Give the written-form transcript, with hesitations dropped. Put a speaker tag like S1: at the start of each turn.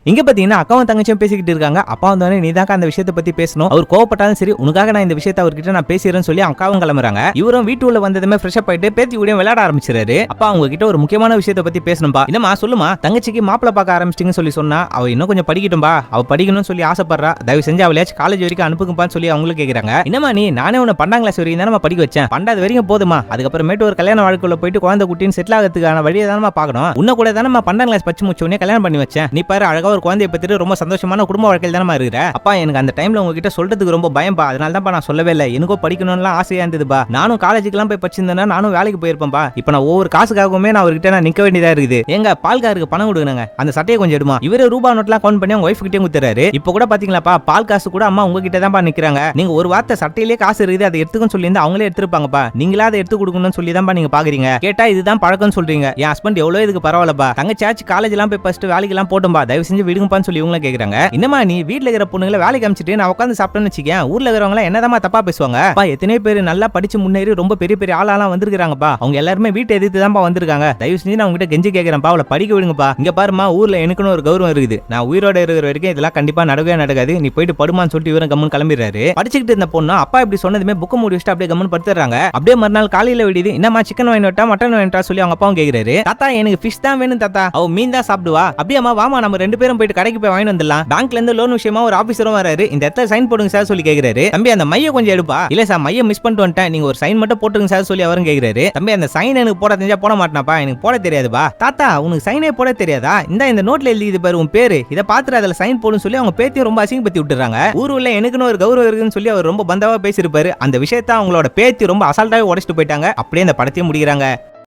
S1: இங்க பாத்தீங்கன்னா அக்காவும் தங்கச்சியும் பேசிக்கிட்டு இருக்காங்க. அப்பா வந்தோடனே நீ தான் அந்த விஷயத்தை பத்தி பேசணும், அவர் கோவப்பட்டாலும் சரி உனக்காக நான் இந்த விஷயத்தை அவர்கிட்ட நான் பேசுறேன்னு சொல்லி அக்காவும் கிளம்புறாங்க. இவரும் வீட்டுல வந்ததுமே ஃப்ரெஷ் அப் ஆயிட்டு பேத்தி கூட விளையாட ஆரம்பிச்சிருக்காரு. அப்பா அவங்க கிட்ட ஒரு முக்கியமான விஷயத்தை பத்தி பேசணும்பா. என்னமா சொல்லுமா, தங்கச்சிக்கு மாப்பிள பார்க்க ஆரம்பிச்சிட்டீங்கன்னு சொல்லி சொன்னா அவ இன்னும் கொஞ்சம் படிக்கட்டும்பா, அவ படிக்கணும்னு சொல்லி ஆசைப்படுறா, தயவு செஞ்சு அவளையாச்சும் காலேஜ் வரைக்கும் அனுப்புங்கப்பான்னு சொல்லி அவங்களும் கேக்குறாங்க. என்னமா நீ, நானே உன்னை 12ஆம் கிளாஸ் வரைக்கும் தானே படிக்க வச்சேன், 12வது வரைக்கும் போதுமா, அதுக்கப்புறமேட்டு ஒரு கல்யாண வாழ்க்கைக்குள்ள போயிட்டு குழந்தை குட்டின்னு செட்டில் ஆகிறதுக்கான வழியை தானே பாக்கணும், உன்ன கூட தானே 12ஆம் கிளாஸ் படிச்சு முடிச்சோடனே கல்யாணம் பண்ணி வச்சேன், நீ பாரு அழகா ஒரு குழந்தைய பத்திட்டு ரொம்ப சந்தோஷமான குடும்ப வாழ்க்கையில் தானே இருக்கிற. அப்பா எனக்கு அந்த டைம்ல உங்ககிட்ட சொல்றதுக்கு ரொம்ப பயம்பா, அதனால தான் நான் சொல்லவே இல்லை, எனக்கும் படிக்கணும்னு ஆசையா இருந்ததுப்பா, நானும் காலேஜுக்குலாம் போய் படிச்சிருந்தேன்னா நானும் வேலைக்கு போயிருப்பேன்பா, இப்ப நான் ஒவ்வொரு காசுக்காகவுமே நான் அவர்கிட்ட நான் நிக்க வேண்டியதா இருக்குது, எங்க பால்காருக்கு பணம் கொடுங்க, அந்த சட்டையை கொஞ்சம் எடுமா. இவரே ரூபா நோட்லாம் கவுண்ட் பண்ணி அவங்க ஒய்ஃப் கிட்டே குத்துறாரு. இப்ப கூட பாத்தீங்களாப்பா பால் காசு கூட அம்மா உங்ககிட்ட தான் நிக்கிறாங்க, நீங்க ஒரு வார்த்தை சட்டையிலே காசு இருக்குது அதை எடுத்துக்கன்னு சொல்லி அவங்களே எடுத்துருப்பாங்கப்பா, நீங்களா அதை எடுத்து கொடுக்கணும்னு சொல்லி தான் நீங்க பாக்குறீங்க, கேட்டா இதுதான் பழக்கம்னு சொல்றீங்க, என் ஹஸ்பண்ட் எவ்வளவு இதுக்கு பரவாயில்லப்பா, தங்கச்சாச்சு காலேஜ் எல்லாம் போய் ஃபர்ஸ்ட் வேலைக்கு எல்லாம் போட்டும்பா, தயவு செஞ்சு விடுங்கப்பான்னு சொல்லி இவங்க கேக்குறாங்க. என்னமா நீ வீட்டுல இருக்கிற பொண்ணுங்களை வேலைக்கு அமிச்சிட்டு நான் உட்காந்து சாப்பிட்டேன்னு வச்சுக்கேன், ஊர்ல இருக்கிறவங்க என்னதான் தப்பா பேசுவாங்க, எத்தனை பேர் நல்லா படிச்சு முன்னேறி ரொம்ப பெரிய பெரிய ஆளாலாம் வந்திருக்காங்கப்பா, அவங்க எல்லாருமே வீட்டை எதிர்த்து தான் வந்திருக்காங்க, தயவு செஞ்சு நான் உங்ககிட்ட கெஞ்சி கேட்கிறேன்ப்பா, அவளை படிக்க விடுங்கப்பா, இங்க பாருமா ஊர்ல எனக்குன்னு ஒரு கௌரவம் இருக்குது, நான் உயிரோட இருக்கிற வரைக்கும் இதெல்லாம் கண்டிப்பா நடக்கவே நடக்காது, நீ போயிட்டு படுமான்னு சொல்லிட்டு இவரும் கம்மன் கிளம்பிடுறாரு. படிச்சுக்கிட்டு இருந்த பொண்ணு அப்பா இப்படி சொன்னதுமே புக்க மூடி வச்சுட்டு அப்படியே கம்மன் படுத்துறாங்க. அப்படியே மறுநாள் காலையில விடுது, என்னமா சிக்கன் வாங்கிட்டா மட்டன் வாங்கிட்டா சொல்லி அவங்க அப்பாவும் கேக்குறாரு. தாத்தா எனக்கு ஃபிஷ் தான் வேணும் தாத்தா, அவ மீன் தான் சாப்பிடுவா, அப்படியேமா வாமா நம்ம ரெண்டு பேரும் போயிட்டு கடைக்கு போய் வாங்கிட்டு வந்துடலாம், பேங்க்ல இருந்து லோன் விஷயமா ஒரு ஆபீசரும் வராரு, இந்த இடத்துல சைன் போடுங்க சார் சொல்லி கேக்குறாரு. தம்பி அந்த மைய கொஞ்சம் எடுப்பா, இல்ல சார் மைய மிஸ் பண்ணிட்டு வந்துட்டேன், நீங்க ஒரு சைன் மட்டும் போட்டுங்க சார் சொல்லி அவரும் கேக்குறாரு. தம்பி அந்த சைன் எனக்கு போட தெரிஞ்சா போட மாட்டேனாப்பா, எனக்கு போட தெரியாதுப்பா. தாத்தா உனக்கு சைனே போட தெரியாதா, இந்த நோட்ல எழுதி பாரு உன் பேரு, இதை பார்த்துட்டு அதுல சைன் போடுன்னு சொல்லி அவங்க பேத்தியும் ரொம்ப அசிங்கப்படுத்தி விட்டுறாங்க. ஊருல எனக்குன்னு ஒரு கௌரவம் இருக்குன்னு சொல்லி அவர் ரொம்ப பந்தாவா பேசியிருப்பாரு, அந்த விஷயத்த அவங்களோட பேத்தி ரொம்ப அசால்ட்டாவே உடைச்சிட்டு போயிட்டாங்க. அப்படியே அந்த படத்தையும் முடிக்கிறாங்க.